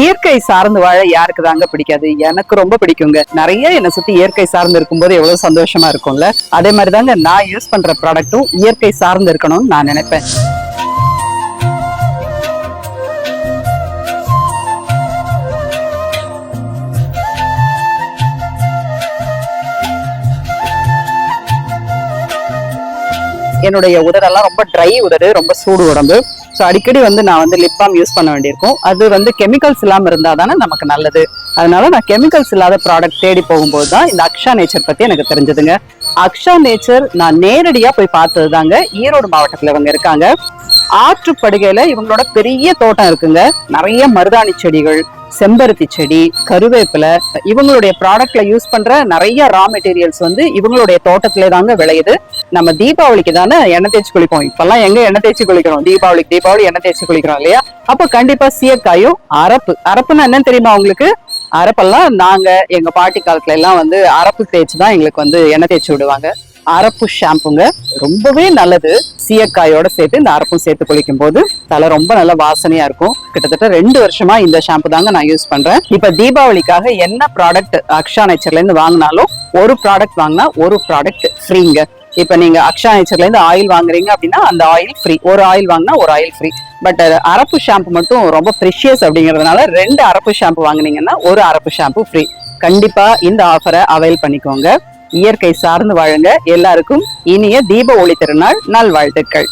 இயற்கை சார்ந்து வாழ யாருக்கு தாங்க பிடிக்காது? எனக்கு ரொம்ப பிடிக்குங்க. நிறைய என்னை சுத்தி இயற்கை சார்ந்து இருக்கும்போது எவ்வளவு சந்தோஷமா இருக்கும்ல. அதே மாதிரிதாங்க நான் யூஸ் பண்ற ப்ராடக்ட்டும் இயற்கை சார்ந்து இருக்கணும்னு நான் நினைப்பேன். என்னுடைய உதடெல்லாம் ரொம்ப ட்ரை உதடு, ரொம்ப சூடு உடம்பு. ஸோ அடிக்கடி நான் லிப் பாம் யூஸ் பண்ண வேண்டியிருக்கும். அது கெமிக்கல்ஸ் இல்லாம இருந்தா தானே நமக்கு நல்லது. அதனால நான் கெமிக்கல்ஸ் இல்லாத ப்ராடக்ட் தேடி போகும்போது தான் இந்த அக்ஷா நேச்சர் பத்தி எனக்கு தெரிஞ்சதுங்க. அக்ஷா நேச்சர் நான் நேரடியா போய் பார்த்தது தாங்க. ஈரோடு மாவட்டத்துல இவங்க இருக்காங்க. ஆற்றுப்படுகையில இவங்களோட பெரிய தோட்டம் இருக்குங்க. நிறைய மருதாணி செடிகள், செம்பருத்தி செடி, கருவேப்பிலை, இவங்களுடைய ப்ராடக்ட்ல யூஸ் பண்ற நிறைய ரா மெட்டீரியல்ஸ் இவங்களுடைய தோட்டத்திலே தாங்க விளையுது. நம்ம தீபாவளிக்கு தானே எண்ணெய் தேய்ச்சி குளிப்போம். இப்பெல்லாம் எங்க எண்ணெய் தேய்ச்சி குளிக்கிறோம்? தீபாவளி எண்ணெய் தேய்ச்சி குளிக்கிறோம் இல்லையா? அப்ப கண்டிப்பா சீயக்காயும் அரப்புன்னா என்னன்னு தெரியுமா உங்களுக்கு? அரப்பெல்லாம் நாங்க எங்க பாட்டி காலத்துல எல்லாம் அரப்பு தேய்ச்சிதான் எங்களுக்கு எண்ணெய் தேய்ச்சி விடுவாங்க. அரப்பு ஷாம்புங்க, ரொம்பவே நல்லது. சீயக்காயோட சேர்த்து இந்த அரப்பும் சேர்த்து குளிக்கும் போது தலை ரொம்ப நல்ல வாசனையா இருக்கும். கிட்டத்தட்ட 2 வருஷமா இந்த ஷாம்பு தாங்க நான் யூஸ் பண்றேன். இப்ப தீபாவளிக்காக என்ன ப்ராடக்ட் அக்ஷா நேச்சர்ல இருந்து வாங்கினாலும் ஒரு ப்ராடக்ட் வாங்கினா ஒரு ப்ராடக்ட் ஃப்ரீங்க. இப்ப நீங்க அக்ஷா நேச்சர்ல இருந்து ஆயில் வாங்குறீங்க அப்படின்னா அந்த ஆயில் ஃப்ரீ. ஒரு ஆயில் வாங்கினா ஒரு ஆயில் ஃப்ரீ. பட் அரப்பு ஷாம்பு மட்டும் ரொம்ப ப்ரிஷியஸ் அப்படிங்கறதுனால 2 அரப்பு ஷாம்பு வாங்குனீங்கன்னா ஒரு அரப்பு ஷாம்பு ஃப்ரீ. கண்டிப்பா இந்த ஆஃபரை அவைல் பண்ணிக்கோங்க. இயற்கை சார்ந்து வாழுங்க. எல்லாருக்கும் இனிய தீப ஒளி திருநாள் நல்வாழ்த்துக்கள்.